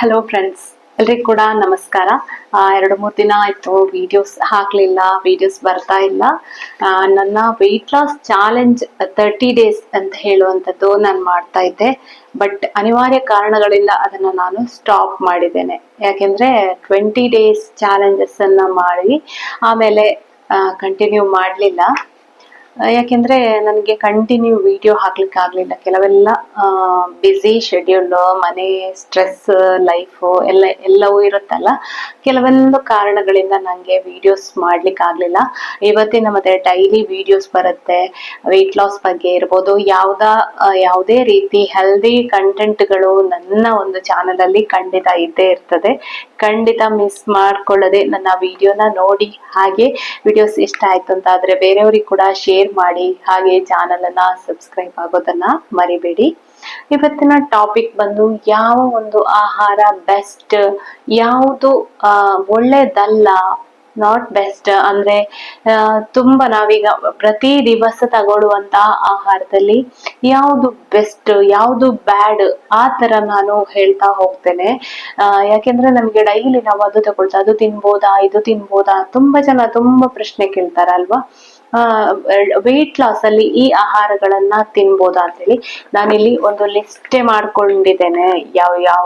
Hello friends, ಎಲ್ರಿಗೂ ಕೂಡ ನಮಸ್ಕಾರ. 2-3 ದಿನ ಆಯ್ತು ವಿಡಿಯೋಸ್ ಹಾಕ್ಲಿಲ್ಲ, ವಿಡಿಯೋಸ್ ಬರ್ತಾ ಇಲ್ಲ. ನನ್ನ ವೆಯ್ಟ್ ಲಾಸ್ ಚಾಲೆಂಜ್ 30 ಡೇಸ್ ಅಂತ ಹೇಳುವಂಥದ್ದು ನಾನು ಮಾಡ್ತಾ ಇದ್ದೆ. ಬಟ್ ಅನಿವಾರ್ಯ ಕಾರಣಗಳಿಂದ ಅದನ್ನ ನಾನು ಸ್ಟಾಪ್ ಮಾಡಿದ್ದೇನೆ. ಯಾಕೆಂದ್ರೆ 20 ಡೇಸ್ ಚಾಲೆಂಜಸ್ ಅನ್ನ ಮಾಡಿ ಆಮೇಲೆ ಕಂಟಿನ್ಯೂ ಮಾಡಲಿಲ್ಲ. ಯಾಕೆಂದ್ರೆ ನನಗೆ ಕಂಟಿನ್ಯೂ ವಿಡಿಯೋ ಹಾಕ್ಲಿಕ್ಕೆ ಆಗ್ಲಿಲ್ಲ. ಕೆಲವೆಲ್ಲ ಬ್ಯುಸಿ ಶೆಡ್ಯೂಲ್, ಮನೆ ಸ್ಟ್ರೆಸ್, ಲೈಫ್ ಎಲ್ಲವೂ ಇರುತ್ತಲ್ಲ. ಕೆಲವೊಂದು ಕಾರಣಗಳಿಂದ ನನಗೆ ವಿಡಿಯೋಸ್ ಮಾಡ್ಲಿಕ್ಕೆ ಆಗ್ಲಿಲ್ಲ. ಇವತ್ತಿನ ಮತ್ತೆ ಡೈಲಿ ವಿಡಿಯೋಸ್ ಬರುತ್ತೆ. ವೆಯ್ಟ್ ಲಾಸ್ ಬಗ್ಗೆ ಇರ್ಬೋದು, ಯಾವುದೇ ರೀತಿ ಹೆಲ್ದಿ ಕಂಟೆಂಟ್ಗಳು ನನ್ನ ಒಂದು ಚಾನಲ್ ಅಲ್ಲಿ ಖಂಡಿತ ಇದ್ದೇ ಇರ್ತದೆ. ಖಂಡಿತ ಮಿಸ್ ಮಾಡ್ಕೊಳ್ಳದೆ ನನ್ನ ವಿಡಿಯೋನ ನೋಡಿ, ಹಾಗೆ ವಿಡಿಯೋಸ್ ಇಷ್ಟ ಆಯ್ತು ಅಂತ ಆದ್ರೆ ಬೇರೆಯವ್ರಿಗೆ ಕೂಡ ಶೇರ್ ಮಾಡಿ, ಹಾಗೆ ಚಾನಲ್ ಅನ್ನ ಸಬ್ಸ್ಕ್ರೈಬ್ ಆಗೋದನ್ನ ಮರಿಬೇಡಿ. ಇವತ್ತಿನ ಟಾಪಿಕ್ ಬಂದು ಯಾವ ಒಂದು ಆಹಾರ ಬೆಸ್ಟ್, ಯಾವುದು ಒಳ್ಳೇದಲ್ಲ, ನಾಟ್ ಬೆಸ್ಟ್ ಅಂದ್ರೆ ತುಂಬಾ ನಾವೀಗ ಪ್ರತಿ ದಿವಸ ತಗೊಳ್ಳುವಂತ ಆಹಾರದಲ್ಲಿ ಯಾವುದು ಬೆಸ್ಟ್, ಯಾವುದು ಬ್ಯಾಡ್, ಆ ತರ ನಾನು ಹೇಳ್ತಾ ಹೋಗ್ತೇನೆ. ಯಾಕೆಂದ್ರೆ ನಮ್ಗೆ ಡೈಲಿ ನಾವು ಅದು ತಗೊಳ್ತಾ ಅದು ತಿನ್ಬೋದಾ, ಇದು ತಿನ್ಬೋದಾ, ತುಂಬಾ ಜನ ತುಂಬಾ ಪ್ರಶ್ನೆ ಕೇಳ್ತಾರಲ್ವಾ. ವೆಯ್ಟ್ ಲಾಸ್ ಅಲ್ಲಿ ಈ ಆಹಾರಗಳನ್ನ ತಿನ್ಬೋದಾ ಅಂತೇಳಿ ನಾನಿಲ್ಲಿ ಒಂದು ಲಿಸ್ಟೇ ಮಾಡ್ಕೊಂಡಿದ್ದೇನೆ. ಯಾವ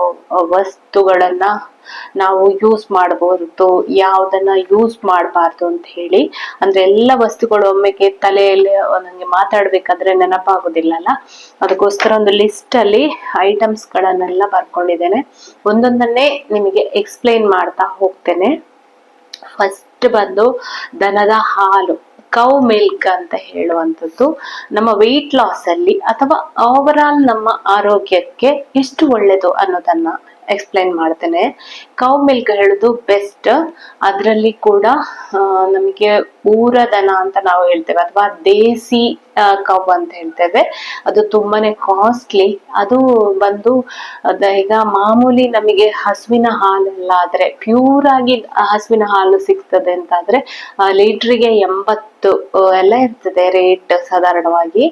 ವಸ್ತುಗಳನ್ನ ನಾವು ಯೂಸ್ ಮಾಡಬಹುದು, ಯಾವ್ದನ್ನ ಯೂಸ್ ಮಾಡಬಾರ್ದು ಅಂತ ಹೇಳಿ. ಅಂದ್ರೆ ಎಲ್ಲ ವಸ್ತುಗಳು ಒಮ್ಮೆಗೆ ತಲೆಯಲ್ಲಿ ನಂಗೆ ಮಾತಾಡ್ಬೇಕಾದ್ರೆ ನೆನಪಾಗೋದಿಲ್ಲಲ್ಲ. ಅದಕ್ಕೋಸ್ಕರ ಒಂದು ಲಿಸ್ಟ್ ಅಲ್ಲಿ ಐಟಮ್ಸ್ ಗಳನ್ನೆಲ್ಲ ಬರ್ಕೊಂಡಿದ್ದೇನೆ. ಒಂದೊಂದನ್ನೇ ನಿಮಗೆ ಎಕ್ಸ್ಪ್ಲೈನ್ ಮಾಡ್ತಾ ಹೋಗ್ತೇನೆ. ಫಸ್ಟ್ ಬಂದು ದನದ ಹಾಲು, ಕೌ ಮಿಲ್ಕ್ ಅಂತ ಹೇಳುವಂಥದ್ದು ನಮ್ಮ ವೆಯ್ಟ್ ಲಾಸ್ ಅಲ್ಲಿ ಅಥವಾ ಓವರ್ ಆಲ್ ನಮ್ಮ ಆರೋಗ್ಯಕ್ಕೆ ಎಷ್ಟು ಒಳ್ಳೇದು ಅನ್ನೋದನ್ನ ಎಕ್ಸ್ಪ್ಲೈನ್ ಮಾಡ್ತೇನೆ. ಕೌ ಮಿಲ್ಕ್ ಹೇಳುದು ಬೆಸ್ಟ್. ಅದರಲ್ಲಿ ಕೂಡ ನಮಗೆ ಊರದನ ಅಂತ ನಾವು ಹೇಳ್ತೇವೆ, ಅಥವಾ ದೇಸಿ ಕವ್ ಅಂತ ಹೇಳ್ತೇವೆ. ಅದು ತುಂಬಾನೇ ಕಾಸ್ಟ್ಲಿ. ಅದು ಬಂದು ಈಗ ಮಾಮೂಲಿ ನಮಗೆ ಹಸುವಿನ ಹಾಲೆಲ್ಲ ಆದ್ರೆ, ಪ್ಯೂರ್ ಆಗಿ ಹಸುವಿನ ಹಾಲು ಸಿಗ್ತದೆ ಅಂತಾದ್ರೆ ಲೀಟ್ರಿಗೆ 80 ಎಲ್ಲ ಇರ್ತದೆ ರೇಟ್ ಸಾಧಾರಣವಾಗಿ.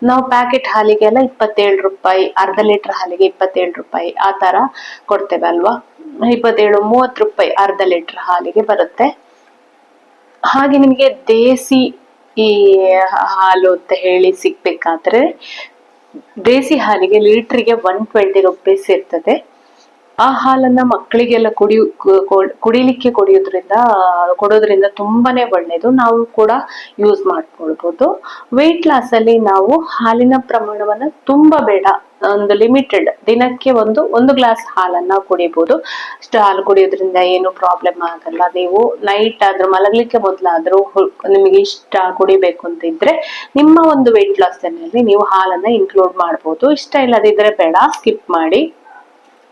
ನಾವು ಪ್ಯಾಕೆಟ್ ಹಾಲಿಗೆಲ್ಲ 27 ರೂಪಾಯಿ, ಅರ್ಧ ಲೀಟರ್ ಹಾಲಿಗೆ 27 ರೂಪಾಯಿ ಆ ತರ ಕೊಡ್ತೇವೆ ಅಲ್ವಾ. 27-30 ರೂಪಾಯಿ ಅರ್ಧ ಲೀಟರ್ ಹಾಲಿಗೆ ಬರುತ್ತೆ. ಹಾಗೆ ನಿಮಗೆ ದೇಸಿ ಈ ಹಾಲು ಅಂತ ಹೇಳಿ ಸಿಗ್ಬೇಕಾದ್ರೆ ದೇಸಿ ಹಾಲಿಗೆ ಲೀಟ್ರಿಗೆ 120 ರೂಪೀಸ್ ಇರ್ತದೆ. ಆ ಹಾಲನ್ನ ಮಕ್ಕಳಿಗೆಲ್ಲ ಕುಡಿಲಿಕ್ಕೆ ಕೊಡೋದ್ರಿಂದ ತುಂಬಾನೇ ಒಳ್ಳೇದು. ನಾವು ಕೂಡ ಯೂಸ್ ಮಾಡ್ಕೊಳ್ಬಹುದು. ವೆಯ್ಟ್ ಲಾಸ್ ಅಲ್ಲಿ ನಾವು ಹಾಲಿನ ಪ್ರಮಾಣವನ್ನ ತುಂಬಾ ಬೇಡ, ಒಂದು ಲಿಮಿಟೆಡ್, ದಿನಕ್ಕೆ ಒಂದು ಗ್ಲಾಸ್ ಹಾಲನ್ನ ಕುಡಿಬಹುದು. ಅಷ್ಟು ಹಾಲು ಕುಡಿಯೋದ್ರಿಂದ ಏನು ಪ್ರಾಬ್ಲಮ್ ಆಗಲ್ಲ. ನೀವು ನೈಟ್ ಆದ್ರೂ ಮಲಗ್ಲಿಕ್ಕೆ ಮೊದ್ಲಾದ್ರೂ ನಿಮಗೆ ಇಷ್ಟ ಕುಡಿಬೇಕು ಅಂತ ಇದ್ರೆ ನಿಮ್ಮ ಒಂದು ವೆಯ್ಟ್ ಲಾಸ್ ಅಲ್ಲಿ ನೀವು ಹಾಲನ್ನ ಇನ್ಕ್ಲೂಡ್ ಮಾಡಬಹುದು. ಇಷ್ಟ ಇಲ್ಲದಿದ್ರೆ ಬೇಡ, ಸ್ಕಿಪ್ ಮಾಡಿ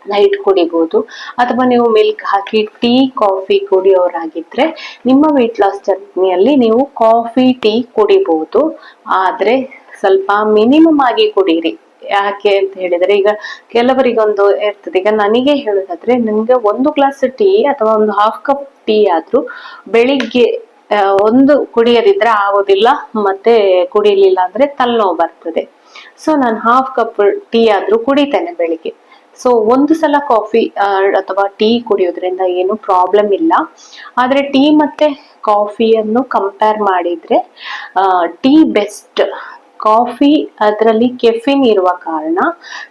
ನೈಟ್ ಕುಡಿಬಹುದು. ಅಥವಾ ನೀವು ಮಿಲ್ಕ್ ಹಾಕಿ ಟೀ ಕಾಫಿ ಕುಡಿಯೋರಾಗಿದ್ರೆ ನಿಮ್ಮ ವೆಯ್ಟ್ ಲಾಸ್ ಜರ್ನಿಯಲ್ಲಿ ನೀವು ಕಾಫಿ ಟೀ ಕುಡಿಬಹುದು. ಆದ್ರೆ ಸ್ವಲ್ಪ ಮಿನಿಮಮ್ ಆಗಿ ಕುಡೀರಿ. ಯಾಕೆ ಅಂತ ಹೇಳಿದ್ರೆ ಈಗ ಕೆಲವರಿಗೊಂದು ಇರ್ತದೆ. ಈಗ ನನಗೆ ಹೇಳೋದಾದ್ರೆ, ನನ್ಗೆ 1 ಗ್ಲಾಸ್ ಟೀ ಅಥವಾ ಒಂದು ಹಾಫ್ ಕಪ್ ಟೀ ಆದ್ರೂ ಬೆಳಿಗ್ಗೆ ಒಂದು ಕುಡಿಯದಿದ್ರೆ ಆಗೋದಿಲ್ಲ, ಮತ್ತೆ ಕುಡಿಲಿಲ್ಲ ಅಂದ್ರೆ ತಲೆನೋವು ಬರ್ತದೆ. ಸೊ ನಾನು ಹಾಫ್ ಕಪ್ ಟೀ ಆದ್ರೂ ಕುಡಿತೇನೆ ಬೆಳಿಗ್ಗೆ. ಸೊ ಒಂದು ಸಲ ಕಾಫಿ ಅಥವಾ ಟೀ ಕುಡಿಯೋದ್ರಿಂದ ಏನು ಪ್ರಾಬ್ಲಮ್ ಇಲ್ಲ. ಆದ್ರೆ ಟೀ ಮತ್ತೆ ಕಾಫಿಯನ್ನು ಕಂಪೇರ್ ಮಾಡಿದ್ರೆ ಟೀ ಬೆಸ್ಟ್. ಕಾಫಿ ಅದರಲ್ಲಿ ಕೆಫಿನ್ ಇರುವ ಕಾರಣ,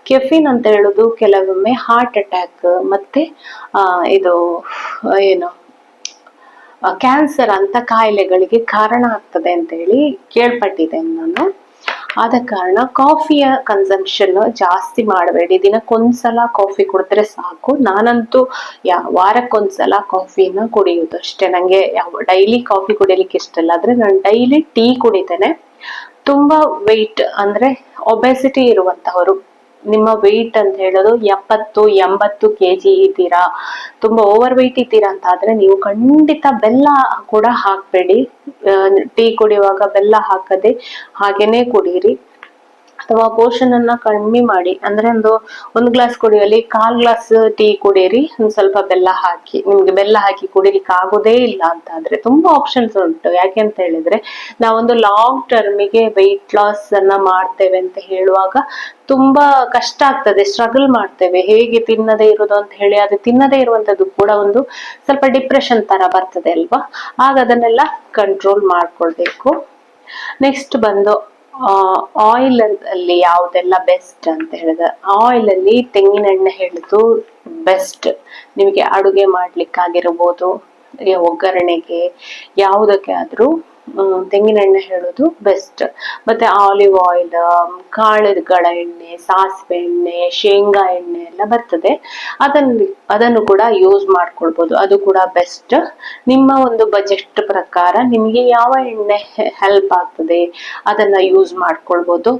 ಕೆಫಿನ್ ಅಂತ ಹೇಳುದು ಕೆಲವೊಮ್ಮೆ ಹಾರ್ಟ್ ಅಟ್ಯಾಕ್ ಮತ್ತೆ ಇದು ಏನು ಕ್ಯಾನ್ಸರ್ ಅಂತ ಕಾಯಿಲೆಗಳಿಗೆ ಕಾರಣ ಆಗ್ತದೆ ಅಂತ ಹೇಳಿ ಕೇಳ್ಪಟ್ಟಿದ್ದೇನೆ ನಾನು. ಆದ ಕಾರಣ ಕಾಫಿಯ ಕನ್ಸಂಪ್ಷನ್ ಜಾಸ್ತಿ ಮಾಡಬೇಡಿ. ದಿನಕ್ಕೊಂದ್ಸಲ ಕಾಫಿ ಕುಡಿದ್ರೆ ಸಾಕು. ನಾನಂತೂ ವಾರಕ್ಕೊಂದ್ಸಲ ಕಾಫಿನ ಕುಡಿಯುವುದು ಅಷ್ಟೇ. ನಂಗೆ ಡೈಲಿ ಕಾಫಿ ಕುಡಿಲಿಕ್ಕೆ ಇಷ್ಟ ಇಲ್ಲ. ಆದ್ರೆ ನಾನು ಡೈಲಿ ಟೀ ಕುಡಿತೇನೆ. ತುಂಬಾ ವೆಯ್ಟ್ ಅಂದ್ರೆ ಒಬೆಸಿಟಿ ಇರುವಂತವರು, ನಿಮ್ಮ ವೆಯ್ಟ್ ಅಂತ ಹೇಳೋದು 70-80 kg ಇದ್ದೀರಾ, ತುಂಬಾ ಓವರ್ ವೆಯ್ಟ್ ಇದ್ದೀರಾ ಅಂತ ಆದ್ರೆ ನೀವು ಖಂಡಿತ ಬೆಲ್ಲ ಕೂಡ ಹಾಕ್ಬೇಡಿ. ಟೀ ಕುಡಿಯುವಾಗ ಬೆಲ್ಲ ಹಾಕದೆ ಹಾಗೇನೆ ಕುಡೀರಿ. ಅಥವಾ ಪೋಷನ್ ಅನ್ನ ಕಡಿಮೆ ಮಾಡಿ, ಅಂದ್ರೆ ಒಂದು ಗ್ಲಾಸ್ ಕುಡಿಯೋಲಿ 1/4 ಗ್ಲಾಸ್ ಟೀ ಕುಡೀರಿ, ಒಂದ್ ಸ್ವಲ್ಪ ಬೆಲ್ಲ ಹಾಕಿ. ನಿಮ್ಗೆ ಬೆಲ್ಲ ಹಾಕಿ ಕುಡಿಲಿಕ್ಕೆ ಆಗೋದೇ ಇಲ್ಲ ಅಂತ ಆದ್ರೆ ತುಂಬಾ ಆಪ್ಷನ್ಸ್ ಉಂಟು. ಯಾಕೆ ಅಂತ ಹೇಳಿದ್ರೆ, ನಾವೊಂದು ಲಾಂಗ್ ಟರ್ಮಿಗೆ ವೆಯ್ಟ್ ಲಾಸ್ ಅನ್ನ ಮಾಡ್ತೇವೆ ಅಂತ ಹೇಳುವಾಗ ತುಂಬಾ ಕಷ್ಟ ಆಗ್ತದೆ, ಸ್ಟ್ರಗಲ್ ಮಾಡ್ತೇವೆ ಹೇಗೆ ತಿನ್ನದೇ ಇರೋದು ಅಂತ ಹೇಳಿ. ಅದು ತಿನ್ನದೇ ಇರುವಂತದ್ದು ಕೂಡ ಒಂದು ಸ್ವಲ್ಪ ಡಿಪ್ರೆಷನ್ ತರ ಬರ್ತದೆ ಅಲ್ವಾ. ಆಗ ಅದನ್ನೆಲ್ಲ ಕಂಟ್ರೋಲ್ ಮಾಡ್ಕೊಳ್ಬೇಕು. ನೆಕ್ಸ್ಟ್ ಬಂದು ಆಯಿಲ್ ಅಲ್ಲಿ ಯಾವ್ದೆಲ್ಲ ಬೆಸ್ಟ್ ಅಂತ ಹೇಳಿದ್ರೆ, ಆಯಿಲ್ ಅಲ್ಲಿ ತೆಂಗಿನ ಎಣ್ಣೆ ಹೇಳುದು ಬೆಸ್ಟ್. ನಿಮಗೆ ಅಡುಗೆ ಮಾಡ್ಲಿಕ್ಕಾಗಿರ್ಬೋದು, ಒಗ್ಗರಣೆಗೆ ಯಾವುದಕ್ಕೆ ಆದ್ರೂ ತೆಂಗಿನ ಎಣ್ಣೆ ಹೇಳುದು ಬೆಸ್ಟ್. ಮತ್ತೆ ಆಲಿವ್ ಆಯಿಲ್, ಕಾಳುಗಳ ಎಣ್ಣೆ, ಸಾಸಿವೆ ಎಣ್ಣೆ, ಶೇಂಗಾ ಎಣ್ಣೆ ಎಲ್ಲ ಬರ್ತದೆ. ಅದನ್ನು ಕೂಡ ಯೂಸ್ ಮಾಡ್ಕೊಳ್ಬಹುದು, ಅದು ಕೂಡ ಬೆಸ್ಟ್. ನಿಮ್ಮ ಒಂದು ಬಜೆಟ್ ಪ್ರಕಾರ ನಿಮಗೆ ಯಾವ ಎಣ್ಣೆ ಹೆಲ್ಪ್ ಆಗ್ತದೆ ಅದನ್ನ ಯೂಸ್ ಮಾಡ್ಕೊಳ್ಬಹುದು.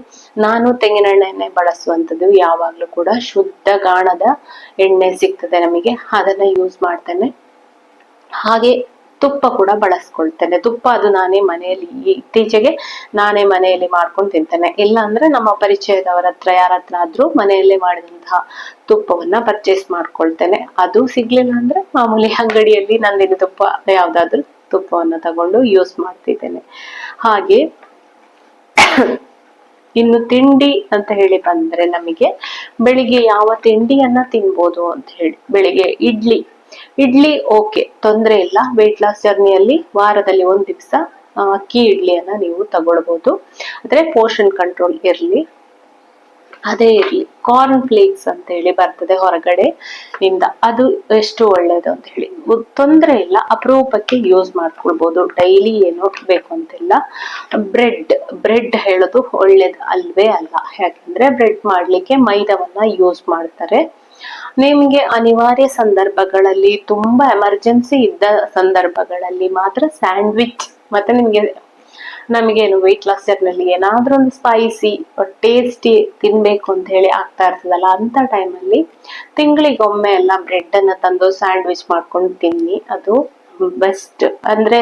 ನಾನು ತೆಂಗಿನ ಎಣ್ಣೆ ಬಳಸುವಂತದ್ದು, ಯಾವಾಗ್ಲೂ ಕೂಡ ಶುದ್ಧ ಗಾಣದ ಎಣ್ಣೆ ಸಿಗ್ತದೆ ನಮಗೆ, ಅದನ್ನ ಯೂಸ್ ಮಾಡ್ತೇನೆ. ಹಾಗೆ ತುಪ್ಪ ಕೂಡ ಬಳಸ್ಕೊಳ್ತೇನೆ. ತುಪ್ಪ ಅದು ನಾನೇ ಮನೆಯಲ್ಲಿ, ಇತ್ತೀಚೆಗೆ ನಾನೇ ಮನೆಯಲ್ಲಿ ಮಾಡ್ಕೊಂಡು ತಿಂತೇನೆ. ಇಲ್ಲ ಅಂದ್ರೆ ನಮ್ಮ ಪರಿಚಯದವರ ಹತ್ರ ಯಾರತ್ರ ಆದ್ರೂ ಮನೆಯಲ್ಲೇ ಮಾಡಿದಂತಹ ತುಪ್ಪವನ್ನ ಪರ್ಚೇಸ್ ಮಾಡ್ಕೊಳ್ತೇನೆ. ಅದು ಸಿಗ್ಲಿಲ್ಲ ಅಂದ್ರೆ ಮಾಮೂಲಿ ಅಂಗಡಿಯಲ್ಲಿ ನಂದಿನಿ ತುಪ್ಪ ಯಾವ್ದಾದ್ರು ತುಪ್ಪವನ್ನ ತಗೊಂಡು ಯೂಸ್ ಮಾಡ್ತಿದ್ದೇನೆ. ಹಾಗೆ ಇನ್ನು ತಿಂಡಿ ಅಂತ ಹೇಳಿ ಬಂದ್ರೆ, ನಮಗೆ ಬೆಳಿಗ್ಗೆ ಯಾವ ತಿಂಡಿಯನ್ನ ತಿನ್ಬೋದು ಅಂತ ಹೇಳಿ, ಬೆಳಿಗ್ಗೆ ಇಡ್ಲಿ ಓಕೆ, ತೊಂದ್ರೆ ಇಲ್ಲ. ವೆಯ್ಟ್ ಲಾಸ್ ಜರ್ನಿಯಲ್ಲಿ ವಾರದಲ್ಲಿ 1 ದಿವಸ ಅಕ್ಕಿ ಇಡ್ಲಿಯನ್ನ ನೀವು ತಗೊಳ್ಬಹುದು, ಆದ್ರೆ ಪೋಷನ್ ಕಂಟ್ರೋಲ್ ಇರ್ಲಿ. ಅದೇ ಇರ್ಲಿ, ಕಾರ್ನ್ ಫ್ಲೇಕ್ಸ್ ಅಂತ ಹೇಳಿ ಬರ್ತದೆ ಹೊರಗಡೆ ಇಂದ, ಅದು ಎಷ್ಟು ಒಳ್ಳೇದು ಅಂತ ಹೇಳಿ. ತೊಂದ್ರೆ ಇಲ್ಲ, ಅಪರೂಪಕ್ಕೆ ಯೂಸ್ ಮಾಡ್ಕೊಳ್ಬಹುದು, ಡೈಲಿ ಏನೋ ಬೇಕು ಅಂತಿಲ್ಲ. ಬ್ರೆಡ್ ಹೇಳೋದು ಒಳ್ಳೇದು ಅಲ್ವೇ ಅಲ್ಲ. ಯಾಕಂದ್ರೆ ಬ್ರೆಡ್ ಮಾಡ್ಲಿಕ್ಕೆ ಮೈದಾವನ್ನ ಯೂಸ್ ಮಾಡ್ತಾರೆ. ನಿಮ್ಗೆ ಅನಿವಾರ್ಯ ಸಂದರ್ಭಗಳಲ್ಲಿ, ತುಂಬಾ ಎಮರ್ಜೆನ್ಸಿ ಇದ್ದ ಸಂದರ್ಭಗಳಲ್ಲಿ ಮಾತ್ರ ಸ್ಯಾಂಡ್ವಿಚ್, ಮತ್ತೆ ನಮಗೇನು ವೆಯ್ಟ್ ಲಾಸ್ ಜರ್ನಿಯಲ್ಲಿ ಏನಾದ್ರೂ ಒಂದು ಸ್ಪೈಸಿ ಟೇಸ್ಟಿ ತಿನ್ಬೇಕು ಅಂತ ಹೇಳಿ ಆಗ್ತಾ ಇರ್ತದಲ್ಲ, ಅಂತ ಟೈಮಲ್ಲಿ ತಿಂಗಳಿಗೊಮ್ಮೆ ಎಲ್ಲ ಬ್ರೆಡ್ ಅನ್ನ ತಂದು ಸ್ಯಾಂಡ್ವಿಚ್ ಮಾಡ್ಕೊಂಡು ತಿನ್ನಿ, ಅದು ಬೆಸ್ಟ್. ಅಂದ್ರೆ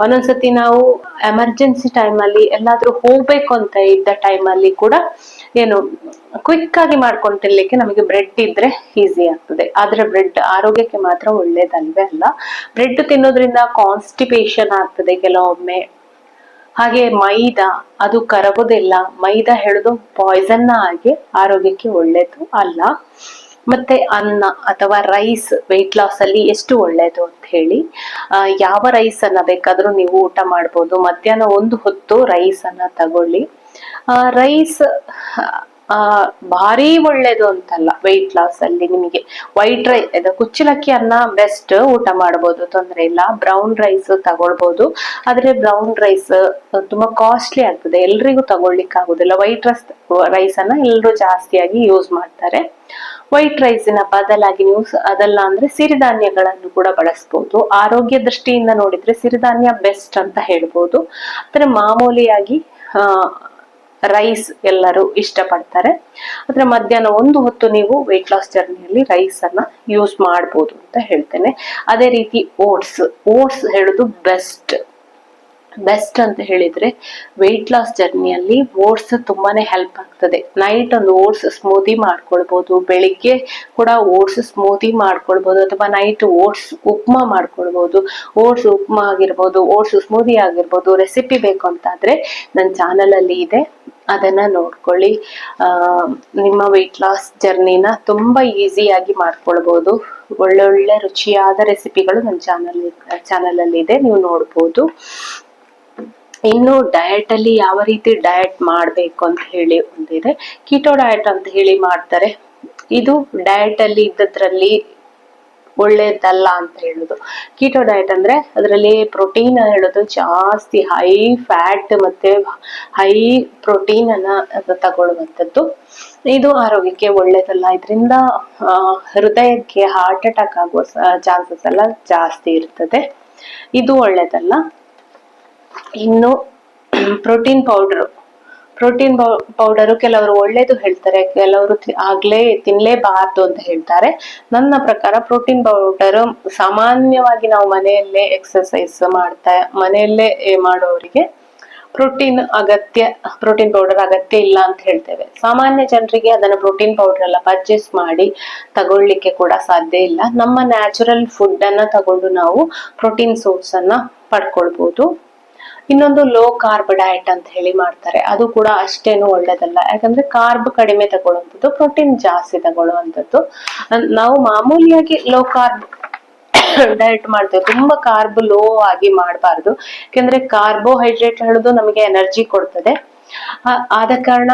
ಒಂದೊಂದ್ಸತಿ ನಾವು ಎಮರ್ಜೆನ್ಸಿ ಟೈಮಲ್ಲಿ ಎಲ್ಲಾದ್ರೂ ಹೋಗ್ಬೇಕು ಅಂತ ಇದ್ದ ಟೈಮಲ್ಲಿ ಕೂಡ ಏನು ಕ್ವಿಕ್ ಆಗಿ ಮಾಡ್ಕೊಂಡು ತಿನ್ಲಿಕ್ಕೆ ನಮಗೆ ಬ್ರೆಡ್ ಇದ್ರೆ ಈಸಿ ಆಗ್ತದೆ. ಆದ್ರೆ ಬ್ರೆಡ್ ಆರೋಗ್ಯಕ್ಕೆ ಮಾತ್ರ ಒಳ್ಳೇದಲ್ವೇ ಅಲ್ಲ. ಬ್ರೆಡ್ ತಿನ್ನೋದ್ರಿಂದ ಕಾನ್ಸ್ಟಿಪೇಷನ್ ಆಗ್ತದೆ ಕೆಲವೊಮ್ಮೆ. ಹಾಗೆ ಮೈದಾ, ಅದು ಕರಗೋದಿಲ್ಲ. ಮೈದಾ ಹೇಳುದು ಪಾಯ್ಸನ್ ಆಗಿ ಆರೋಗ್ಯಕ್ಕೆ ಒಳ್ಳೇದು ಅಲ್ಲ. ಮತ್ತೆ ಅನ್ನ ಅಥವಾ ರೈಸ್ ವೆಯ್ಟ್ ಲಾಸ್ ಅಲ್ಲಿ ಎಷ್ಟು ಒಳ್ಳೇದು ಅಂತ ಹೇಳಿ, ಯಾವ ರೈಸ್ ಅನ್ನ ಬೇಕಾದ್ರೂ ನೀವು ಊಟ ಮಾಡ್ಬೋದು. ಮಧ್ಯಾಹ್ನ 1 ಹೊತ್ತು ರೈಸ್ ಅನ್ನ ತಗೊಳ್ಳಿ. ರೈಸ್ ಭಾರಿ ಒಳ್ಳೇದು ಅಂತಲ್ಲ ವೆಯ್ಟ್ ಲಾಸ್ ಅಲ್ಲಿ. ನಿಮಗೆ ವೈಟ್ ರೈಸ್, ಕುಚ್ಚಲಕ್ಕಿ ಅನ್ನ ಬೆಸ್ಟ್, ಊಟ ಮಾಡಬಹುದು, ತೊಂದ್ರೆ ಇಲ್ಲ. ಬ್ರೌನ್ ರೈಸ್ ತಗೊಳ್ಬಹುದು, ಆದ್ರೆ ಬ್ರೌನ್ ರೈಸ್ ತುಂಬಾ ಕಾಸ್ಟ್ಲಿ ಆಗ್ತದೆ, ಎಲ್ರಿಗೂ ತಗೊಳ್ಲಿಕ್ಕೆ ಆಗುದಿಲ್ಲ. ವೈಟ್ ರೈಸ್ ಅನ್ನ ಎಲ್ರು ಜಾಸ್ತಿಯಾಗಿ ಯೂಸ್ ಮಾಡ್ತಾರೆ. ವೈಟ್ ರೈಸಿನ ಬದಲಾಗಿ ನೀವು ಅದಲ್ಲ ಅಂದ್ರೆ ಸಿರಿಧಾನ್ಯಗಳನ್ನು ಕೂಡ ಬಳಸಬಹುದು. ಆರೋಗ್ಯ ದೃಷ್ಟಿಯಿಂದ ನೋಡಿದ್ರೆ ಸಿರಿಧಾನ್ಯ ಬೆಸ್ಟ್ ಅಂತ ಹೇಳ್ಬೋದು. ಆದ್ರೆ ಮಾಮೂಲಿಯಾಗಿ ರೈಸ್ ಎಲ್ಲರೂ ಇಷ್ಟಪಡ್ತಾರೆ. ಆದ್ರೆ ಮಧ್ಯಾಹ್ನ 1 ಹೊತ್ತು ನೀವು ವೆಯ್ಟ್ ಲಾಸ್ ಜರ್ನಿಯಲ್ಲಿ ರೈಸ್ ಅನ್ನ ಯೂಸ್ ಮಾಡ್ಬೋದು ಅಂತ ಹೇಳ್ತೇನೆ. ಅದೇ ರೀತಿ ಓಟ್ಸ್ ಹೇಳುದು ಬೆಸ್ಟ್ ಅಂತ ಹೇಳಿದ್ರೆ, ವೆಯ್ಟ್ ಲಾಸ್ ಜರ್ನಿಯಲ್ಲಿ ಓಟ್ಸ್ ತುಂಬಾನೇ ಹೆಲ್ಪ್ ಆಗ್ತದೆ. ನೈಟ್ ಒಂದು ಓಟ್ಸ್ ಸ್ಮೂದಿ ಮಾಡ್ಕೊಳ್ಬಹುದು, ಬೆಳಿಗ್ಗೆ ಕೂಡ ಓಟ್ಸ್ ಸ್ಮೂದಿ ಮಾಡ್ಕೊಳ್ಬಹುದು, ಅಥವಾ ನೈಟ್ ಓಟ್ಸ್ ಉಪ್ಮಾ ಮಾಡ್ಕೊಳ್ಬಹುದು. ಓಟ್ಸ್ ಉಪ್ಮಾ ಆಗಿರ್ಬೋದು, ಓಟ್ಸ್ ಸ್ಮೂದಿ ಆಗಿರ್ಬೋದು. ರೆಸಿಪಿ ಬೇಕು ಅಂತಾದ್ರೆ ನನ್ನ ಚಾನಲ್ ಅಲ್ಲಿ ಇದೆ, ಅದನ್ನ ನೋಡ್ಕೊಳ್ಳಿ. ನಿಮ್ಮ ವೆಯ್ಟ್ ಲಾಸ್ ಜರ್ನಿನ ತುಂಬಾ ಈಸಿಯಾಗಿ ಮಾಡ್ಕೊಳ್ಬಹುದು. ಒಳ್ಳೊಳ್ಳೆ ರುಚಿಯಾದ ರೆಸಿಪಿಗಳು ನನ್ನ ಚಾನಲ್ ಅಲ್ಲಿ ಇದೆ, ನೀವು ನೋಡ್ಬೋದು. ಇನ್ನು ಡಯಟ್ ಅಲ್ಲಿ ಯಾವ ರೀತಿ ಡಯಟ್ ಮಾಡ್ಬೇಕು ಅಂತ ಹೇಳಿ ಒಂದಿದೆ, ಕೀಟೋ ಡಯಟ್ ಅಂತ ಹೇಳಿ ಮಾಡ್ತಾರೆ. ಇದು ಡಯಟ್ ಅಲ್ಲಿ ಇದ್ದದ್ರಲ್ಲಿ ಒಳ್ಳೇದಲ್ಲ ಅಂತ ಹೇಳುದು. ಕೀಟೋ ಡಯಟ್ ಅಂದ್ರೆ ಅದರಲ್ಲಿ ಪ್ರೋಟೀನ್ ಹೇಳೋದು ಜಾಸ್ತಿ, ಹೈ ಫ್ಯಾಟ್ ಮತ್ತೆ ಹೈ ಪ್ರೋಟೀನ್ ಅನ್ನ ತಗೊಳ್ಳುವಂಥದ್ದು. ಇದು ಆರೋಗ್ಯಕ್ಕೆ ಒಳ್ಳೇದಲ್ಲ. ಇದರಿಂದ ಹೃದಯಕ್ಕೆ ಹಾರ್ಟ್ ಅಟ್ಯಾಕ್ ಆಗುವ ಚಾನ್ಸಸ್ ಎಲ್ಲ ಜಾಸ್ತಿ ಇರ್ತದೆ, ಇದು ಒಳ್ಳೇದಲ್ಲ. ಇನ್ನು ಪ್ರೋಟೀನ್ ಪೌಡರ್ ಕೆಲವರು ಒಳ್ಳೇದು ಹೇಳ್ತಾರೆ, ಕೆಲವರು ಆಗ್ಲೇ ತಿನ್ಲೇಬಾರ್ದು ಅಂತ ಹೇಳ್ತಾರೆ. ನನ್ನ ಪ್ರಕಾರ ಪ್ರೋಟೀನ್ ಪೌಡರ್ ಸಾಮಾನ್ಯವಾಗಿ ನಾವು ಮನೆಯಲ್ಲೇ ಎಕ್ಸರ್ಸೈಸ್ ಮನೆಯಲ್ಲೇ ಮಾಡೋರಿಗೆ ಪ್ರೋಟೀನ್ ಪೌಡರ್ ಅಗತ್ಯ ಇಲ್ಲ ಅಂತ ಹೇಳ್ತೇವೆ. ಸಾಮಾನ್ಯ ಜನರಿಗೆ ಅದನ್ನ ಪ್ರೋಟೀನ್ ಪೌಡರ್ ಎಲ್ಲ ಪರ್ಚೇಸ್ ಮಾಡಿ ತಗೊಳ್ಳಿಕ್ಕೆ ಕೂಡ ಸಾಧ್ಯ ಇಲ್ಲ. ನಮ್ಮ ನ್ಯಾಚುರಲ್ ಫುಡ್ ಅನ್ನ ತಗೊಂಡು ನಾವು ಪ್ರೋಟೀನ್ ಸೋರ್ಸ್ ಅನ್ನ ಪಡ್ಕೊಳ್ಬಹುದು. ಇನ್ನೊಂದು ಲೋ ಕಾರ್ಬ್ ಡಯಟ್ ಅಂತ ಹೇಳಿ ಮಾಡ್ತಾರೆ, ಅದು ಕೂಡ ಅಷ್ಟೇನು ಒಳ್ಳೇದಲ್ಲ. ಯಾಕಂದ್ರೆ ಕಾರ್ಬ್ ಕಡಿಮೆ ತಗೊಳ್ಳುವಂಥದ್ದು, ಪ್ರೋಟೀನ್ ಜಾಸ್ತಿ ತಗೊಳ್ಳುವಂಥದ್ದು. ನಾವು ಮಾಮೂಲಿಯಾಗಿ ಲೋ ಕಾರ್ಬ್ ಡಯಟ್ ಮಾಡ್ತೇವೆ, ತುಂಬಾ ಕಾರ್ಬ್ ಲೋ ಆಗಿ ಮಾಡಬಾರ್ದು. ಯಾಕಂದ್ರೆ ಕಾರ್ಬೋಹೈಡ್ರೇಟ್ ಹೇಳುದು ನಮಗೆ ಎನರ್ಜಿ ಕೊಡ್ತದೆ. ಆದ ಕಾರಣ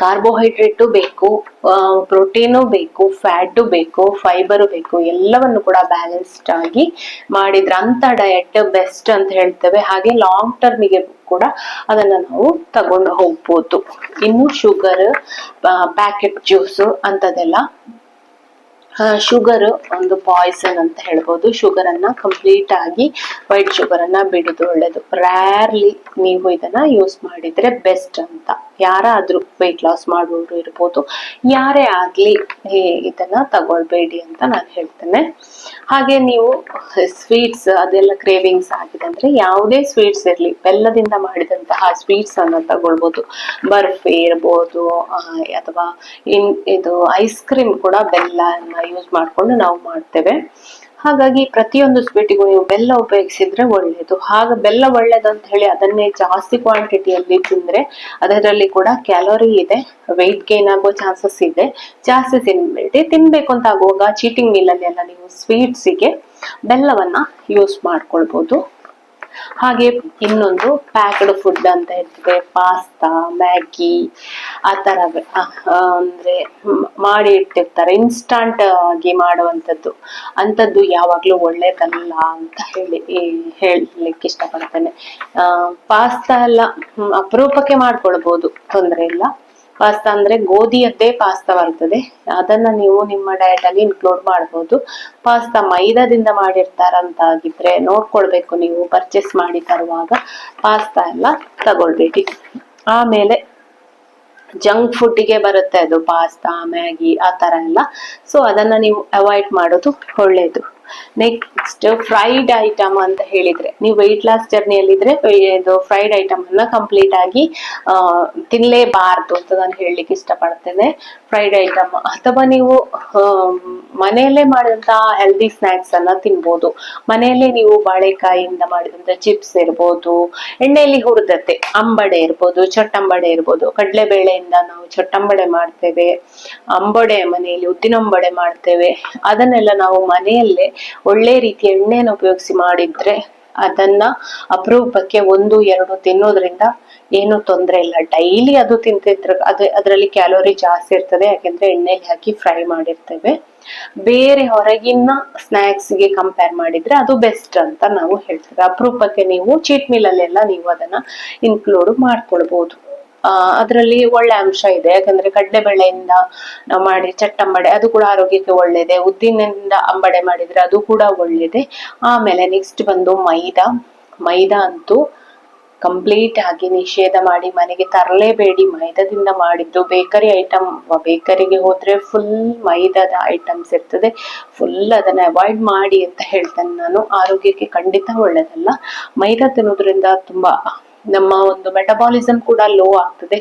ಕಾರ್ಬೋಹೈಡ್ರೇಟು ಬೇಕು, ಪ್ರೋಟೀನು ಬೇಕು, ಫ್ಯಾಟು ಬೇಕು, ಫೈಬರು ಬೇಕು, ಎಲ್ಲವನ್ನು ಕೂಡ ಬ್ಯಾಲೆನ್ಸ್ಡ್ ಆಗಿ ಮಾಡಿದ್ರೆ ಅಂತ ಡಯಟ್ ಬೆಸ್ಟ್ ಅಂತ ಹೇಳ್ತೇವೆ. ಹಾಗೆ ಲಾಂಗ್ ಟರ್ಮಿಗೆ ಕೂಡ ಅದನ್ನ ನಾವು ತಗೊಂಡು ಹೋಗ್ಬೋದು. ಇನ್ನು ಶುಗರ್, ಪ್ಯಾಕೆಟ್ ಜ್ಯೂಸ್ ಅಂತದೆಲ್ಲ, ಶುಗರ್ ಒಂದು ಪಾಯ್ಸನ್ ಅಂತ ಹೇಳ್ಬೋದು. ಶುಗರ್ ಅನ್ನ ಕಂಪ್ಲೀಟ್ ಆಗಿ ವೈಟ್ ಶುಗರ್ ಅನ್ನ ಬಿಡುದು ಒಳ್ಳೇದು. ರ್ಯಾರ್ಲಿ ನೀವು ಇದನ್ನ ಯೂಸ್ ಮಾಡಿದ್ರೆ ಬೆಸ್ಟ್ ಅಂತ. ಯಾರಾದ್ರೂ ವೆಯ್ಟ್ ಲಾಸ್ ಮಾಡುವವರು ಇರ್ಬೋದು, ಯಾರೇ ಆಗ್ಲಿ ಇದನ್ನ ತಗೊಳ್ಬೇಡಿ ಅಂತ ನಾನು ಹೇಳ್ತೇನೆ. ಹಾಗೆ ನೀವು ಸ್ವೀಟ್ಸ್ ಅದೆಲ್ಲ ಕ್ರೇವಿಂಗ್ಸ್ ಆಗಿದೆ ಅಂದ್ರೆ ಯಾವುದೇ ಸ್ವೀಟ್ಸ್ ಇರ್ಲಿ, ಬೆಲ್ಲದಿಂದ ಮಾಡಿದಂತಹ ಸ್ವೀಟ್ಸ್ ಅನ್ನ ತಗೊಳ್ಬೋದು. ಬರ್ಫಿ ಇರ್ಬೋದು, ಅಥವಾ ಇದು ಐಸ್ ಕ್ರೀಮ್ ಕೂಡ ಬೆಲ್ಲ ಯೂಸ್ ಮಾಡ್ಕೊಂಡು ನಾವು ಮಾಡ್ತೇವೆ. ಹಾಗಾಗಿ ಪ್ರತಿಯೊಂದು ಸ್ವೀಟಿಗೂ ನೀವು ಬೆಲ್ಲ ಉಪಯೋಗಿಸಿದ್ರೆ ಒಳ್ಳೇದು. ಬೆಲ್ಲ ಒಳ್ಳೇದು ಅಂತ ಹೇಳಿ ಅದನ್ನೇ ಜಾಸ್ತಿ ಕ್ವಾಂಟಿಟಿಯಲ್ಲಿ ತಿಂದ್ರೆ ಅದರಲ್ಲಿ ಕೂಡ ಕ್ಯಾಲೋರಿ ಇದೆ, ವೆಯ್ಟ್ ಗೇನ್ ಆಗೋ ಚಾನ್ಸಸ್ ಇದೆ. ಜಾಸ್ತಿ ತಿನ್ಬೇಡಿ. ತಿನ್ಬೇಕು ಅಂತ ಆಗುವಾಗ ಚೀಟಿಂಗ್ ಮೀಲ್ ಅಲ್ಲಿ ಎಲ್ಲ ನೀವು ಸ್ವೀಟ್ಸಿಗೆ ಬೆಲ್ಲವನ್ನ ಯೂಸ್ ಮಾಡ್ಕೊಳ್ಬಹುದು. ಹಾಗೆ ಇನ್ನೊಂದು ಪ್ಯಾಕ್ಡ್ ಫುಡ್ ಅಂತ ಇರ್ತದೆ, ಪಾಸ್ತಾ, ಮ್ಯಾಗಿ ಆ ತರ ಅಂದ್ರೆ ಮಾಡಿ ಇಟ್ಟಿರ್ತಾರೆ, ಇನ್ಸ್ಟಂಟ್ ಆಗಿ ಮಾಡುವಂಥದ್ದು. ಅಂಥದ್ದು ಯಾವಾಗ್ಲೂ ಒಳ್ಳೇದಲ್ಲ ಅಂತ ಹೇಳಲಿಕ್ಕೆ ಇಷ್ಟಪಡ್ತೇನೆ. ಪಾಸ್ತಾ ಎಲ್ಲ ಅಪರೂಪಕ್ಕೆ ಮಾಡ್ಕೊಳ್ಬಹುದು, ತೊಂದರೆ ಇಲ್ಲ. ಪಾಸ್ತಾ ಅಂದ್ರೆ ಗೋಧಿಯದ್ದೇ ಪಾಸ್ತಾ ಬರ್ತದೆ, ಅದನ್ನ ನೀವು ನಿಮ್ಮ ಡಯಟ್ ಅಲ್ಲಿ ಇನ್ಕ್ಲೂಡ್ ಮಾಡಬಹುದು. ಪಾಸ್ತಾ ಮೈದಾದಿಂದ ಮಾಡಿರ್ತಾರಂತಾಗಿದ್ರೆ ನೋಡ್ಕೊಳ್ಬೇಕು, ನೀವು ಪರ್ಚೇಸ್ ಮಾಡಿ ತರುವಾಗ ಪಾಸ್ತಾ ಎಲ್ಲ ತಗೊಳ್ಬೇಡಿ. ಆಮೇಲೆ ಜಂಕ್ ಫುಡ್ಗೆ ಬರುತ್ತೆ ಅದು, ಪಾಸ್ತಾ, ಮ್ಯಾಗಿ ಆ ತರ ಎಲ್ಲ. ಸೊ ಅದನ್ನ ನೀವು ಅವಾಯ್ಡ್ ಮಾಡೋದು ಒಳ್ಳೇದು. ನೆಕ್ಸ್ಟ್ ಫ್ರೈಡ್ ಐಟಮ್ ಅಂತ ಹೇಳಿದ್ರೆ, ನೀವು ವೆಯ್ಟ್ ಲಾಸ್ ಜರ್ನಿಯಲ್ಲಿದ್ರೆ ಇದು ಫ್ರೈಡ್ ಐಟಮ್ ಅನ್ನ ಕಂಪ್ಲೀಟ್ ಆಗಿ ತಿನ್ಲೇಬಾರ್ದು ಅಂತ ನಾನು ಹೇಳಲಿಕ್ಕೆ ಇಷ್ಟಪಡ್ತೇನೆ. ಫ್ರೈಡ್ ಐಟಮ್ ಅಥವಾ ನೀವು ಮನೆಯಲ್ಲೇ ಮಾಡಿದಂತಹ ಹೆಲ್ದಿ ಸ್ನಾಕ್ಸ್ ಅನ್ನ ತಿನ್ಬೋದು. ಮನೆಯಲ್ಲೇ ನೀವು ಬಾಳೆಕಾಯಿಯಿಂದ ಮಾಡಿದಂತ ಚಿಪ್ಸ್ ಇರ್ಬೋದು, ಎಣ್ಣೆಯಲ್ಲಿ ಹುರಿದತ್ತೆ ಅಂಬಡೆ ಇರ್ಬೋದು, ಚಟ್ಟಂಬಡೆ ಇರ್ಬೋದು. ಕಡಲೆಬೇಳೆಯಿಂದ ನಾವು ಚಟ್ಟಂಬಡೆ ಮಾಡ್ತೇವೆ, ಅಂಬಡೆ ಮನೆಯಲ್ಲಿ ಉದ್ದಿನಂಬಡೆ ಮಾಡ್ತೇವೆ. ಅದನ್ನೆಲ್ಲ ನಾವು ಮನೆಯಲ್ಲೇ ಒಳ್ಳೆ ರೀತಿಯ ಎಣ್ಣೆಯನ್ನು ಉಪಯೋಗಿಸಿ ಮಾಡಿದ್ರೆ ಅದನ್ನ ಅಪರೂಪಕ್ಕೆ 1-2 ತಿನ್ನೋದ್ರಿಂದ ಏನು ತೊಂದರೆ ಇಲ್ಲ. ಡೈಲಿ ಅದು ತಿಂತಿದ್ರೆ ಅದರಲ್ಲಿ ಕ್ಯಾಲೋರಿ ಜಾಸ್ತಿ ಇರ್ತದೆ, ಯಾಕೆಂದ್ರೆ ಎಣ್ಣೆಲಿ ಹಾಕಿ ಫ್ರೈ ಮಾಡಿರ್ತೇವೆ. ಬೇರೆ ಹೊರಗಿನ ಸ್ನಾಕ್ಸ್ ಗೆ ಕಂಪೇರ್ ಮಾಡಿದ್ರೆ ಅದು ಬೆಸ್ಟ್ ಅಂತ ನಾವು ಹೇಳ್ತೇವೆ. ಅಪರೂಪಕ್ಕೆ ನೀವು ಚೀಟ್ ಮೀಲ್ ಅಲ್ಲೆಲ್ಲ ನೀವು ಅದನ್ನ ಇನ್ಕ್ಲೂಡ್ ಮಾಡ್ಕೊಳ್ಬಹುದು. ಅದರಲ್ಲಿ ಒಳ್ಳೆ ಅಂಶ ಇದೆ, ಯಾಕಂದ್ರೆ ಕಡ್ಲೆಬೇಳೆಯಿಂದ ನಾವು ಮಾಡಿ ಚಟ್ಟಂಬಡೆ ಅದು ಕೂಡ ಆರೋಗ್ಯಕ್ಕೆ ಒಳ್ಳೇದೆ. ಉದ್ದಿನಿಂದ ಅಂಬಡೆ ಮಾಡಿದ್ರೆ ಅದು ಕೂಡ ಒಳ್ಳೇದೆ. ಆಮೇಲೆ ನೆಕ್ಸ್ಟ್ ಬಂದು ಮೈದಾ ಅಂತೂ ಕಂಪ್ಲೀಟ್ ಆಗಿ ನಿಷೇಧ ಮಾಡಿ ಮನೆಗೆ ತರಲೇಬೇಡಿ. ಮೈದಾದಿಂದ ಮಾಡಿದ್ದು ಬೇಕರಿ ಐಟಮ್, ಬೇಕರಿಗೆ ಹೋದ್ರೆ ಫುಲ್ ಮೈದಾದ ಐಟಮ್ಸ್ ಇರ್ತದೆ, ಫುಲ್ ಅದನ್ನ ಅವಾಯ್ಡ್ ಮಾಡಿ ಅಂತ ಹೇಳ್ತೇನೆ ನಾನು. ಆರೋಗ್ಯಕ್ಕೆ ಖಂಡಿತ ಒಳ್ಳೇದಲ್ಲ. ಮೈದಾ ತಿನ್ನೋದ್ರಿಂದ ತುಂಬಾ ನಮ್ಮ ಒಂದು ಮೆಟಬಾಲಿಸಮ್ ಕೂಡ ಲೋ ಆಗ್ತದೆ,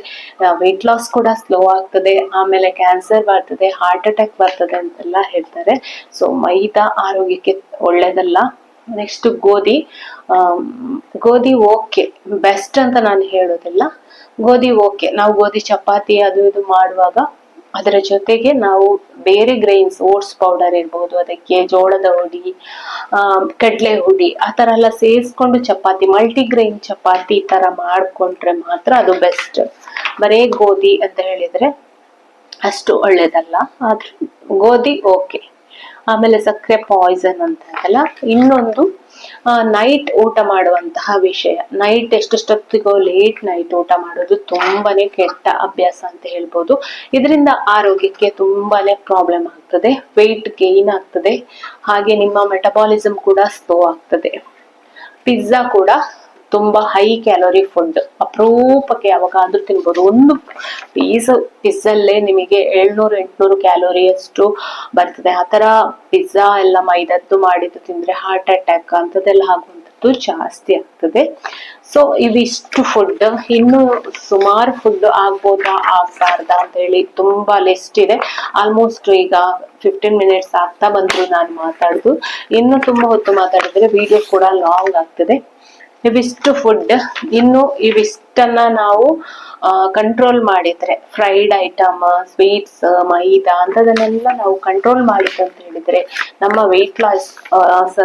ವೆಯ್ಟ್ ಲಾಸ್ ಕೂಡ ಸ್ಲೋ ಆಗ್ತದೆ, ಆಮೇಲೆ ಕ್ಯಾನ್ಸರ್ ಬರ್ತದೆ, ಹಾರ್ಟ್ ಅಟ್ಯಾಕ್ ಬರ್ತದೆ ಅಂತೆಲ್ಲ ಹೇಳ್ತಾರೆ. ಸೊ ಮೈದಾ ಆರೋಗ್ಯಕ್ಕೆ ಒಳ್ಳೇದಲ್ಲ. ನೆಕ್ಸ್ಟ್ ಗೋಧಿ ಓಕೆ, ಬೆಸ್ಟ್ ಅಂತ ನಾನು ಹೇಳೋದಿಲ್ಲ. ಗೋಧಿ ಓಕೆ, ನಾವು ಗೋಧಿ ಚಪಾತಿ ಅದು ಇದು ಮಾಡುವಾಗ ಅದರ ಜೊತೆಗೆ ನಾವು ಬೇರೆ ಗ್ರೈನ್ಸ್, ಓಟ್ಸ್ ಪೌಡರ್ ಇರ್ಬೋದು, ಅದಕ್ಕೆ ಜೋಳದ ಹುಡಿ, ಕಡ್ಲೆ ಹುಡಿ ಆ ತರ ಎಲ್ಲ ಸೇರಿಸ್ಕೊಂಡು ಚಪಾತಿ, ಮಲ್ಟಿಗ್ರೈನ್ ಚಪಾತಿ ಈ ತರ ಮಾಡ್ಕೊಂಡ್ರೆ ಮಾತ್ರ ಅದು ಬೆಸ್ಟ್. ಬರೇ ಗೋಧಿ ಅಂತ ಹೇಳಿದ್ರೆ ಅಷ್ಟು ಒಳ್ಳೇದಲ್ಲ. ಆದ್ರೆ ಗೋಧಿ ಓಕೆ. ಆಮೇಲೆ ಸಕ್ಕರೆ ಪಾಯ್ಸನ್ ಅಂತ ಅಲ್ಲ. ಇನ್ನೊಂದು ನೈಟ್ ಊಟ ಮಾಡುವಂತಹ ವಿಷಯ. ನೈಟ್ ಎಷ್ಟೊತ್ತಿಗೋ ಲೇಟ್ ನೈಟ್ ಊಟ ಮಾಡೋದು ತುಂಬಾನೇ ಕೆಟ್ಟ ಅಭ್ಯಾಸ ಅಂತ ಹೇಳ್ಬೋದು. ಇದರಿಂದ ಆರೋಗ್ಯಕ್ಕೆ ತುಂಬಾನೇ ಪ್ರಾಬ್ಲಮ್ ಆಗ್ತದೆ, ವೆಯ್ಟ್ ಗೇನ್ ಆಗ್ತದೆ, ಹಾಗೆ ನಿಮ್ಮ ಮೆಟಬಾಲಿಸಮ್ ಕೂಡ ಸ್ಲೋ ಆಗ್ತದೆ. ಪಿಜ್ಜಾ ಕೂಡ ತುಂಬಾ ಹೈ ಕ್ಯಾಲೋರಿ ಫುಡ್, ಅಪರೂಪಕ್ಕೆ ಯಾವಾಗಾದ್ರೂ ತಿನ್ಬೋದು. ಒಂದು ಪಿಜ್ಜಲ್ಲೇ ನಿಮಗೆ 700-800 ಕ್ಯಾಲೋರಿ ಅಷ್ಟು ಬರ್ತದೆ. ಆತರ ಪಿಜ್ಜಾ ಎಲ್ಲ ಮೈದದ್ದು ಮಾಡಿದ್ದು ತಿಂದ್ರೆ ಹಾರ್ಟ್ ಅಟ್ಯಾಕ್ ಅಂತದೆಲ್ಲ ಆಗುವಂಥದ್ದು ಮತ್ತು ಜಾಸ್ತಿ ಆಗ್ತದೆ. ಸೊ ಇವಿಷ್ಟು ಫುಡ್, ಇನ್ನು ಸುಮಾರು ಫುಡ್ ಆಗ್ಬೋದಾ ಆಗ್ಬಾರ್ದಾ ಅಂತ ಹೇಳಿ ತುಂಬಾ ಲಿಸ್ಟ್ ಇದೆ. ಆಲ್ಮೋಸ್ಟ್ ಈಗ 15 ಮಿನಿಟ್ಸ್ ಆಗ್ತಾ ಬಂದ್ರು ನಾನು ಮಾತಾಡುದು. ಇನ್ನು ತುಂಬಾ ಹೊತ್ತು ಮಾತಾಡಿದ್ರೆ ವಿಡಿಯೋ ಕೂಡ ಲಾಂಗ್ ಆಗ್ತದೆ. ಇವಿಷ್ಟು ಫುಡ್, ಇನ್ನು ಇವಿಷ್ಟನ್ನ ನಾವು ಕಂಟ್ರೋಲ್ ಮಾಡಿದ್ರೆ, ಫ್ರೈಡ್ ಐಟಮ್, ಸ್ವೀಟ್ಸ್, ಮೈದಾ ಅಂತದನ್ನೆಲ್ಲ ನಾವು ಕಂಟ್ರೋಲ್ ಮಾಡಿದ್ರೆ ಅಂತ ಹೇಳಿದ್ರೆ ನಮ್ಮ ವೆಯ್ಟ್ ಲಾಸ್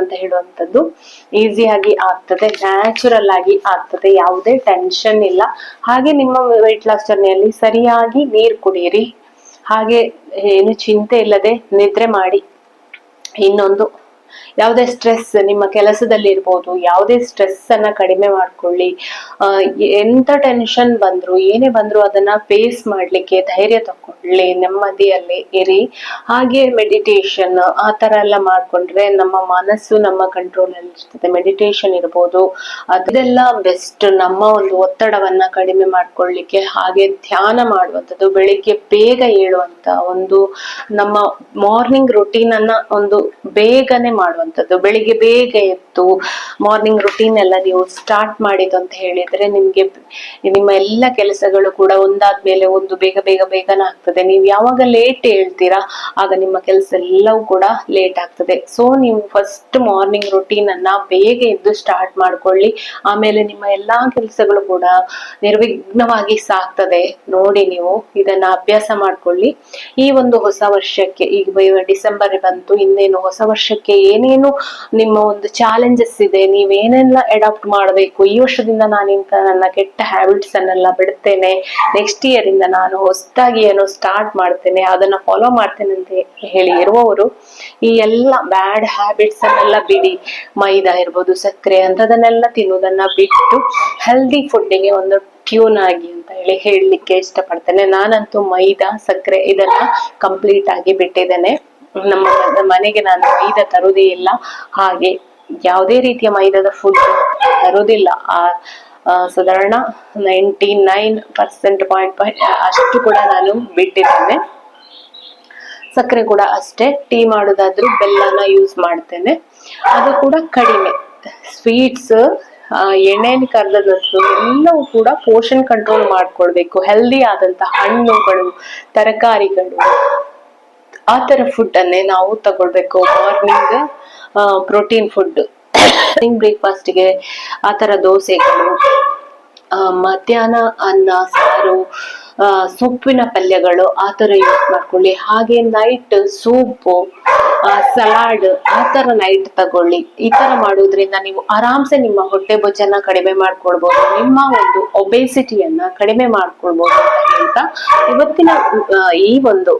ಅಂತ ಹೇಳುವಂಥದ್ದು ಈಸಿಯಾಗಿ ಆಗ್ತದೆ, ನ್ಯಾಚುರಲ್ ಆಗಿ ಆಗ್ತದೆ, ಯಾವುದೇ ಟೆನ್ಷನ್ ಇಲ್ಲ. ಹಾಗೆ ನಿಮ್ಮ ವೆಯ್ಟ್ ಲಾಸ್ ಜರ್ನಿಯಲ್ಲಿ ಸರಿಯಾಗಿ ನೀರು ಕುಡಿಯಿರಿ, ಹಾಗೆ ಏನು ಚಿಂತೆ ಇಲ್ಲದೆ ನಿದ್ರೆ ಮಾಡಿ. ಇನ್ನೊಂದು, ಯಾವುದೇ ಸ್ಟ್ರೆಸ್ ನಿಮ್ಮ ಕೆಲಸದಲ್ಲಿ ಇರ್ಬೋದು, ಯಾವುದೇ ಸ್ಟ್ರೆಸ್ ಅನ್ನ ಕಡಿಮೆ ಮಾಡ್ಕೊಳ್ಳಿ. ಎಂತ ಟೆನ್ಷನ್ ಬಂದ್ರು ಏನೇ ಬಂದ್ರು ಅದನ್ನ ಫೇಸ್ ಮಾಡ್ಲಿಕ್ಕೆ ಧೈರ್ಯ ತಕೊಳ್ಳಿ, ನೆಮ್ಮದಿಯಲ್ಲಿ ಇರಿ. ಹಾಗೆ ಮೆಡಿಟೇಷನ್ ಆ ತರ ಎಲ್ಲ ಮಾಡ್ಕೊಂಡ್ರೆ ನಮ್ಮ ಮನಸ್ಸು ನಮ್ಮ ಕಂಟ್ರೋಲ್ ಅಲ್ಲಿ ಇರ್ತದೆ. ಮೆಡಿಟೇಷನ್ ಇರ್ಬೋದು, ಅದೆಲ್ಲ ಬೆಸ್ಟ್ ನಮ್ಮ ಒಂದು ಒತ್ತಡವನ್ನ ಕಡಿಮೆ ಮಾಡ್ಕೊಳ್ಳಿಕ್ಕೆ. ಹಾಗೆ ಧ್ಯಾನ ಮಾಡುವಂಥದ್ದು, ಬೆಳಿಗ್ಗೆ ಬೇಗ ಏಳುವಂತ ಒಂದು ನಮ್ಮ ಮಾರ್ನಿಂಗ್ ರುಟೀನ್ ಅನ್ನ ಒಂದು ಬೇಗನೆ ಮಾಡುವಂಥದ್ದು. ಬೆಳಿಗ್ಗೆ ಬೇಗ ಎದ್ದು ಮಾರ್ನಿಂಗ್ ರುಟೀನ್ ಎಲ್ಲ ನೀವು ಸ್ಟಾರ್ಟ್ ಮಾಡಿದ್ದು ಅಂತ ಹೇಳಿದ್ರೆ ನಿಮ್ಗೆ ನಿಮ್ಮ ಎಲ್ಲ ಕೆಲಸಗಳು ಕೂಡ ಒಂದಾದ್ಮೇಲೆ ಒಂದು ಬೇಗ ಬೇಗ ಬೇಗನೆ ಆಗ್ತದೆ. ನೀವು ಯಾವಾಗ ಲೇಟ್ ಹೇಳ್ತೀರಾ ಆಗ ನಿಮ್ಮ ಕೆಲಸ ಎಲ್ಲವೂ ಕೂಡ ಲೇಟ್ ಆಗ್ತದೆ. ಸೊ ನೀವು ಫಸ್ಟ್ ಮಾರ್ನಿಂಗ್ ರುಟೀನ್ ಅನ್ನ ಬೇಗ ಎದ್ದು ಸ್ಟಾರ್ಟ್ ಮಾಡ್ಕೊಳ್ಳಿ, ಆಮೇಲೆ ನಿಮ್ಮ ಎಲ್ಲಾ ಕೆಲಸಗಳು ಕೂಡ ನಿರ್ವಿಘ್ನವಾಗಿ ಸಾಗ್ತದೆ. ನೋಡಿ, ನೀವು ಇದನ್ನ ಅಭ್ಯಾಸ ಮಾಡ್ಕೊಳ್ಳಿ. ಈ ಒಂದು ಹೊಸ ವರ್ಷಕ್ಕೆ, ಈಗ ಡಿಸೆಂಬರ್ ಬಂತು, ಇನ್ನೇನು ಹೊಸ ವರ್ಷಕ್ಕೆ ಏನೇನು ನಿಮ್ಮ ಒಂದು ಚಾಲೆಂಜಸ್ ಇದೆ, ನೀವೇನೆಲ್ಲ ಅಡಾಪ್ಟ್ ಮಾಡಬೇಕು. ಈ ವರ್ಷದಿಂದ ನಾನು ಇಂತ ನನ್ನ ಕೆಟ್ಟ ಹ್ಯಾಬಿಟ್ಸ್ ಅನ್ನೆಲ್ಲ ಬಿಡ್ತೇನೆ, ನೆಕ್ಸ್ಟ್ ಇಯರ್ ಇಂದ ನಾನು ಹೊಸದಾಗಿ ಏನೋ ಸ್ಟಾರ್ಟ್ ಮಾಡ್ತೇನೆ, ಅದನ್ನ ಫಾಲೋ ಮಾಡ್ತೇನೆ ಅಂತ ಹೇಳಿ ಇರುವವರು ಈ ಎಲ್ಲ ಬ್ಯಾಡ್ ಹ್ಯಾಬಿಟ್ಸ್ ಅನ್ನೆಲ್ಲ ಬಿಡಿ. ಮೈದಾ ಇರ್ಬೋದು, ಸಕ್ಕರೆ ಅಂತದನ್ನೆಲ್ಲ ತಿನ್ನುವುದನ್ನ ಬಿಟ್ಟು ಹೆಲ್ದಿ ಫುಡ್ಡಿಗೆ ಒಂದು ಟ್ಯೂನ್ ಆಗಿ ಅಂತ ಹೇಳಿ ಹೇಳಲಿಕ್ಕೆ ಇಷ್ಟಪಡ್ತೇನೆ. ನಾನಂತೂ ಮೈದಾ, ಸಕ್ಕರೆ ಇದನ್ನ ಕಂಪ್ಲೀಟ್ ಆಗಿ ಬಿಟ್ಟಿದ್ದೇನೆ. ನಮ್ಮ ಮನೆಗೆ ನಾನು ಮೈದಾ ತರುವುದೇ ಇಲ್ಲ, ಹಾಗೆ ಯಾವುದೇ ರೀತಿಯ ಮೈದಾದ ಫುಡ್ ತರುವುದಿಲ್ಲ. ಸಾಧಾರಣ 99% ಅಷ್ಟು ಕೂಡ ನಾನು ಬಿಟ್ಟಿದ್ದೇನೆ. ಸಕ್ಕರೆ ಕೂಡ ಅಷ್ಟೇ, ಟೀ ಮಾಡುದಾದ್ರೂ ಬೆಲ್ಲನ ಯೂಸ್ ಮಾಡ್ತೇನೆ, ಅದು ಕೂಡ ಕಡಿಮೆ. ಸ್ವೀಟ್ಸ್, ಎಣ್ಣೆಯಲ್ಲಿ ಕರೆದದ್ದು ಎಲ್ಲವೂ ಕೂಡ ಪೋಷನ್ ಕಂಟ್ರೋಲ್ ಮಾಡ್ಕೊಳ್ಬೇಕು. ಹೆಲ್ದಿ ಆದಂತಹ ಹಣ್ಣುಗಳು, ತರಕಾರಿಗಳು, ಆ ತರ ಫುಡ್ ಅನ್ನೇ ನಾವು ತಗೊಳ್ಬೇಕು. ಮಾರ್ನಿಂಗ್ ಪ್ರೋಟೀನ್ ಫುಡ್, ಬ್ರೇಕ್ಫಾಸ್ಟ್ಗೆ ಆ ತರ ದೋಸೆಗಳು, ಮಧ್ಯಾಹ್ನ ಅನ್ನ ಸಾರು, ಸೊಪ್ಪಿನ ಪಲ್ಯಗಳು ಆ ತರ ಯೂಸ್ ಮಾಡ್ಕೊಳ್ಳಿ. ಹಾಗೆ ನೈಟ್ ಸೂಪು, ಸಲಾಡ್ ಆ ತರ ನೈಟ್ ತಗೊಳ್ಳಿ. ಈ ತರ ಮಾಡೋದ್ರಿಂದ ನೀವು ಆರಾಮ್ಸೆ ನಿಮ್ಮ ಹೊಟ್ಟೆ ಬೊಜ್ಜನ್ನ ಕಡಿಮೆ ಮಾಡ್ಕೊಳ್ಬಹುದು, ನಿಮ್ಮ ಒಂದು ಒಬೆಸಿಟಿಯನ್ನ ಕಡಿಮೆ ಮಾಡ್ಕೊಳ್ಬಹುದು ಅಂತ ಹೇಳ್ತಾ ಇವತ್ತಿನ ಈ ಒಂದು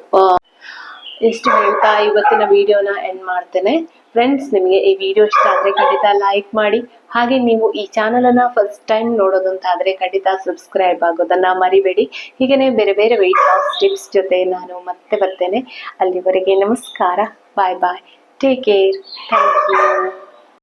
ಇಷ್ಟು ಹೇಳ್ತಾ ಇವತ್ತಿನ ವಿಡಿಯೋನ ಎಂಡ್ ಮಾಡ್ತೇನೆ. ಫ್ರೆಂಡ್ಸ್, ನಿಮಗೆ ಈ ವಿಡಿಯೋ ಇಷ್ಟ ಆದ್ರೆ ಖಂಡಿತ ಲೈಕ್ ಮಾಡಿ. ಹಾಗೆ ನೀವು ಈ ಚಾನಲ್ ಅನ್ನ ಫಸ್ಟ್ ಟೈಮ್ ನೋಡೋದಂತಾದ್ರೆ ಖಂಡಿತ ಸಬ್ಸ್ಕ್ರೈಬ್ ಆಗೋದನ್ನ ಮರಿಬೇಡಿ. ಹೀಗೇನೆ ಬೇರೆ ಬೇರೆ ವೆಯ್ಟ್ ಲಾಸ್ ಟಿಪ್ಸ್ ಜೊತೆ ನಾನು ಮತ್ತೆ ಬರ್ತೇನೆ. ಅಲ್ಲಿವರೆಗೆ ನಮಸ್ಕಾರ, ಬಾಯ್ ಬಾಯ್, ಟೇಕ್ ಕೇರ್, ಥ್ಯಾಂಕ್ ಯು.